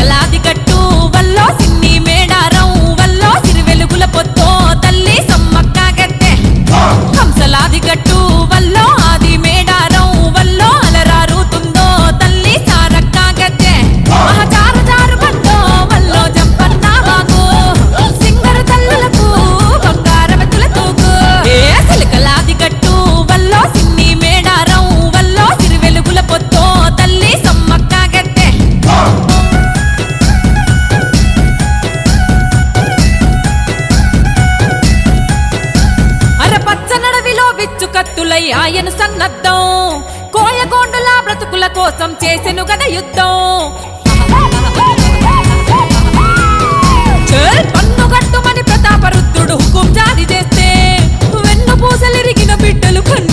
చిలకలాది గట్టు వల్లో సిన్ని మేడారం వల్లో సిరివెలుగుల పొత్తో తల్లి సమ్మక్క గద్దె హంసలాది గట్టు వల్లో ఆది మేడారం వల్లో అలరారుతుందో తల్లి సారక్క గద్దె మహచారు జారు బండో వల్లో జంపన్న వాగు సింగర తల్లులకు బంగారమెతుల తూగు చిలకలాది గట్టు వల్లో సిన్ని మేడారం వల్లో సిరివెలుగుల పొత్తో తల్లి సమ్మక్క గద్దె అరపచ్చనడవిలో విచ్చు కత్తులై ఆయన సన్నద్ధం కోయగోండుల బ్రతుకుల కోసం చేసెను గద యుద్ధం పన్నుగట్టుమని ప్రతాపరుద్రుడు హుకుం జారీ చేస్తే వెన్ను పూసలిరిగిన బిడ్డలు కన్ను